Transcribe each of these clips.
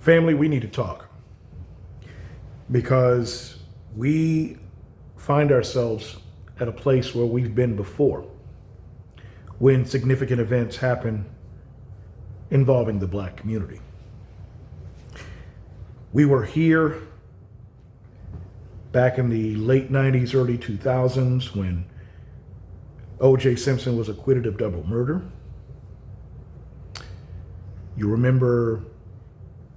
Family, we need to talk because we find ourselves at a place where we've been before when significant events happen involving the Black community. We were here back in the late 90s, early 2000s when O.J. Simpson was acquitted of double murder. You remember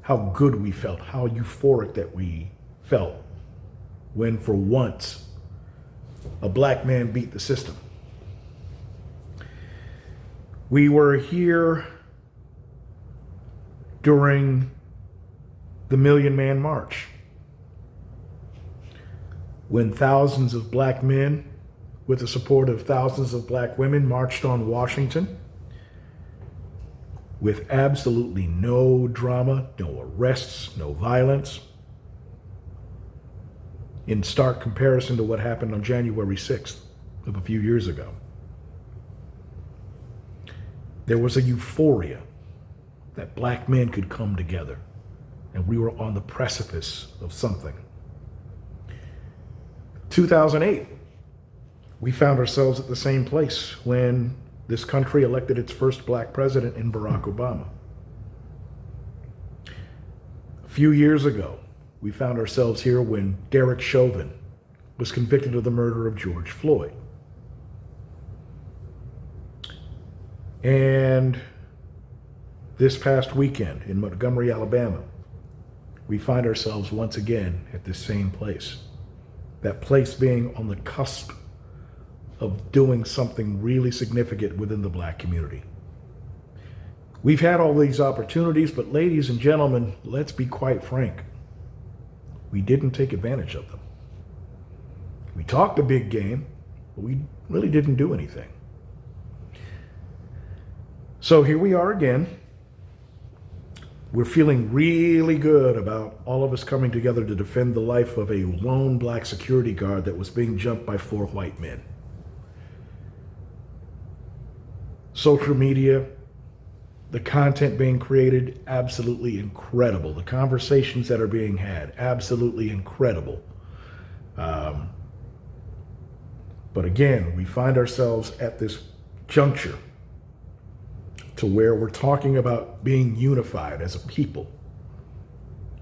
how good we felt, how euphoric that we felt when for once a Black man beat the system. We were here during the Million Man March, when thousands of Black men, with the support of thousands of Black women, marched on Washington with absolutely no drama, no arrests, no violence, in stark comparison to what happened on January 6th of a few years ago. There was a euphoria that Black men could come together, and we were on the precipice of something. 2008, we found ourselves at the same place when this country elected its first Black president in Barack Obama. A few years ago, we found ourselves here when Derek Chauvin was convicted of the murder of George Floyd. And this past weekend in Montgomery, Alabama, we find ourselves once again at this same place. That place being on the cusp of doing something really significant within the Black community. We've had all these opportunities, but ladies and gentlemen, let's be quite frank. We didn't take advantage of them. We talked a big game, but we really didn't do anything. So here we are again. We're feeling really good about all of us coming together to defend the life of a lone Black security guard that was being jumped by 4 white men. Social media, the content being created, absolutely incredible. The conversations that are being had, absolutely incredible. But again, we find ourselves at this juncture to where we're talking about being unified as a people.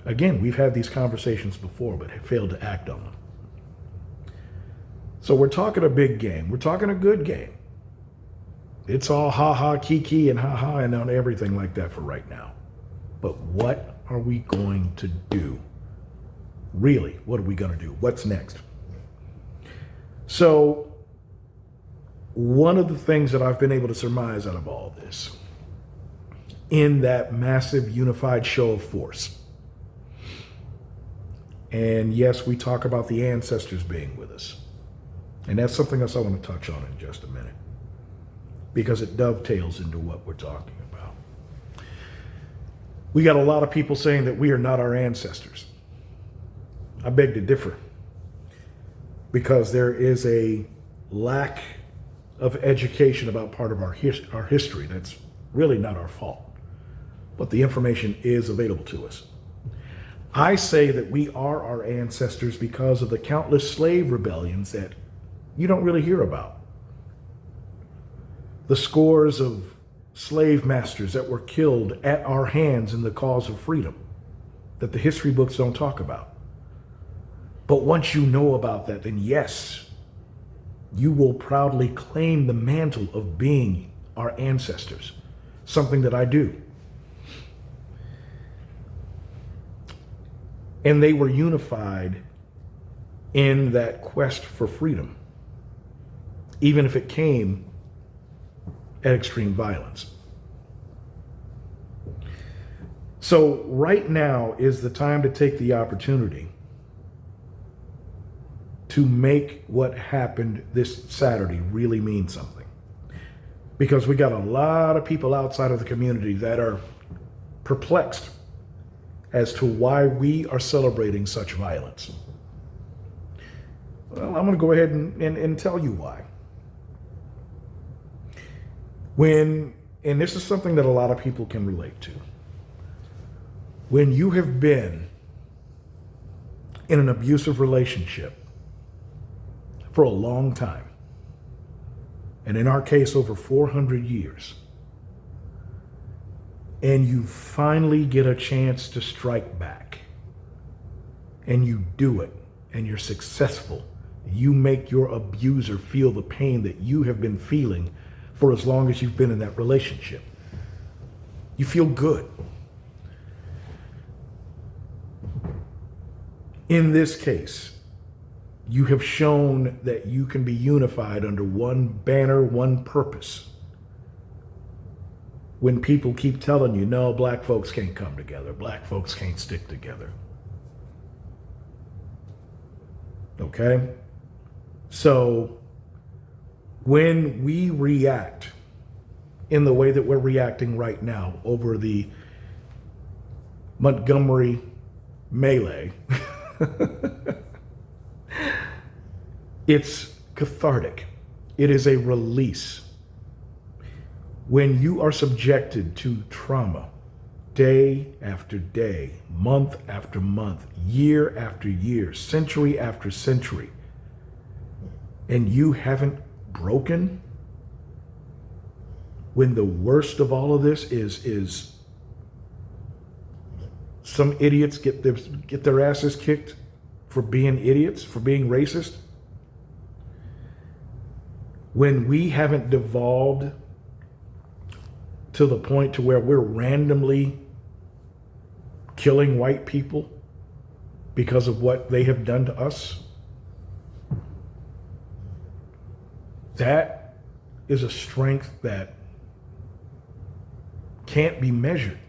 Again, we've had these conversations before, but have failed to act on them. So we're talking a big game. We're talking a good game. It's all ha-ha, kiki, and ha-ha, and on everything like that for right now. But what are we going to do? Really, what are we going to do? What's next? So, one of the things that I've been able to surmise out of all this, in that massive unified show of force, and yes, we talk about the ancestors being with us, and that's something else I want to touch on in just a minute, because it dovetails into what we're talking about. We got a lot of people saying that we are not our ancestors. I beg to differ, because there is a lack of education about part of our history that's really not our fault, but the information is available to us. I say that we are our ancestors because of the countless slave rebellions that you don't really hear about. The scores of slave masters that were killed at our hands in the cause of freedom that the history books don't talk about. But once you know about that, then yes, you will proudly claim the mantle of being our ancestors, something that I do. And they were unified in that quest for freedom, even if it came at extreme violence. So right now is the time to take the opportunity to make what happened this Saturday really mean something. Because we got a lot of people outside of the community that are perplexed as to why we are celebrating such violence. Well, I'm going to go ahead and tell you why. And this is something that a lot of people can relate to. When you have been in an abusive relationship for a long time, and in our case, over 400 years, and you finally get a chance to strike back, and you do it, and you're successful, you make your abuser feel the pain that you have been feeling for as long as you've been in that relationship. You feel good. In this case, you have shown that you can be unified under one banner, one purpose. When people keep telling you, no, black folks can't come together, black folks can't stick together. Okay? So when we react in the way that we're reacting right now over the Montgomery melee, it's cathartic. It is a release. When you are subjected to trauma day after day, month after month, year after year, century after century, and you haven't broken, when the worst of all of this is some idiots get their asses kicked for being idiots, for being racist, when we haven't devolved to the point to where we're randomly killing white people because of what they have done to us, that is a strength that can't be measured.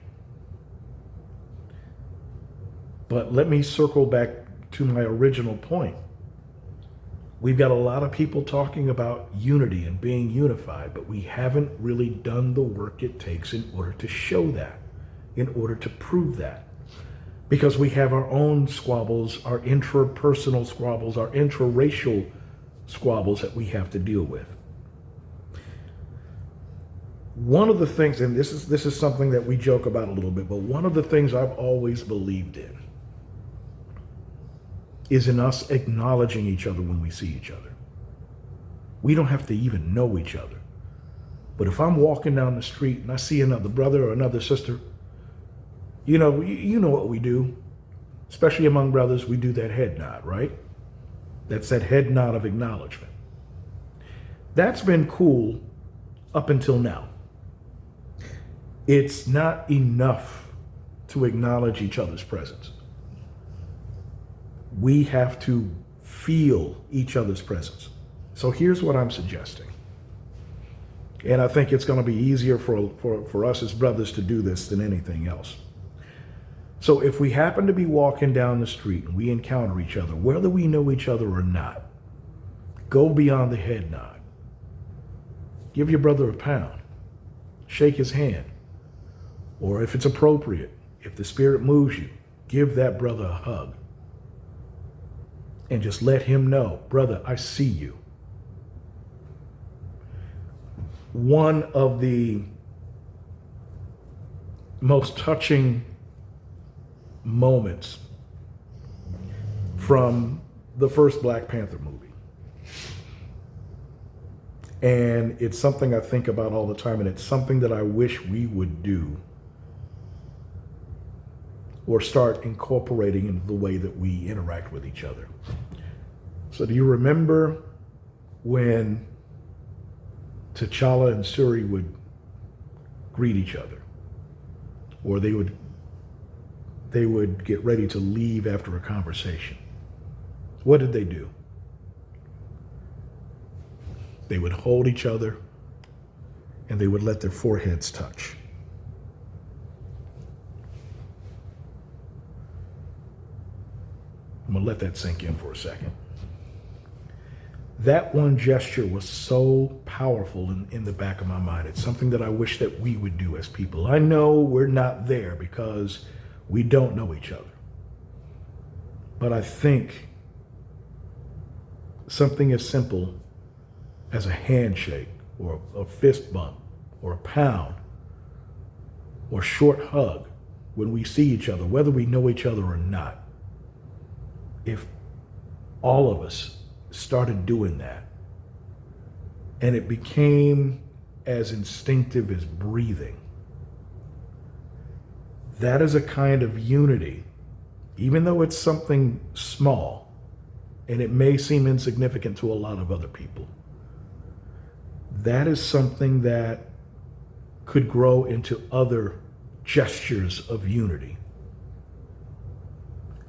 But let me circle back to my original point. We've got a lot of people talking about unity and being unified, but we haven't really done the work it takes in order to show that, in order to prove that. Because we have our own squabbles, our intrapersonal squabbles, our intraracial squabbles that we have to deal with. One of the things, and this is something that we joke about a little bit, but one of the things I've always believed in is in us acknowledging each other when we see each other. We don't have to even know each other. But if I'm walking down the street and I see another brother or another sister, you know what we do, especially among brothers, we do that head nod, right? That's that head nod of acknowledgement. That's been cool up until now. It's not enough to acknowledge each other's presence. We have to feel each other's presence. So here's what I'm suggesting. And I think it's going to be easier for us as brothers to do this than anything else. So if we happen to be walking down the street and we encounter each other, whether we know each other or not, go beyond the head nod. Give your brother a pound. Shake his hand. Or if it's appropriate, if the spirit moves you, give that brother a hug. And just let him know, brother, I see you. One of the most touching moments from the first Black Panther movie. And it's something I think about all the time, and it's something that I wish we would do or start incorporating into the way that we interact with each other. So do you remember when T'Challa and Shuri would greet each other? Or they would get ready to leave after a conversation. What did they do? They would hold each other and they would let their foreheads touch. I'm going to let that sink in for a second. That one gesture was so powerful in the back of my mind. It's something that I wish that we would do as people. I know we're not there because we don't know each other. But I think something as simple as a handshake or a fist bump or a pound or a short hug when we see each other, whether we know each other or not, if all of us started doing that, and it became as instinctive as breathing, that is a kind of unity, even though it's something small, and it may seem insignificant to a lot of other people. That is something that could grow into other gestures of unity.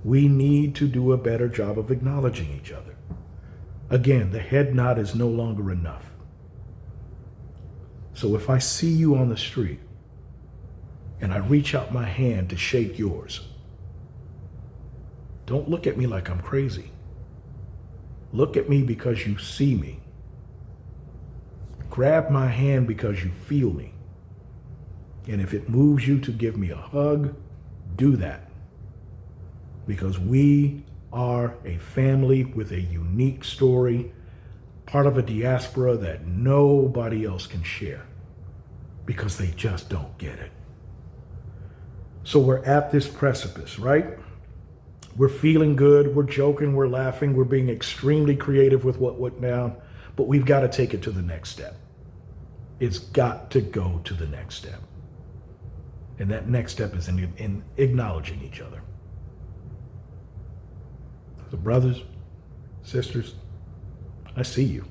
We need to do a better job of acknowledging each other. Again, the head nod is no longer enough. So if I see you on the street and I reach out my hand to shake yours, don't look at me like I'm crazy. Look at me because you see me. Grab my hand because you feel me. And if it moves you to give me a hug, do that. Because we are a family with a unique story, part of a diaspora that nobody else can share because they just don't get it. So we're at this precipice, right? We're feeling good, we're joking, we're laughing, we're being extremely creative with what went down, but we've got to take it to the next step. It's got to go to the next step. And that next step is in acknowledging each other. So brothers, sisters, I see you.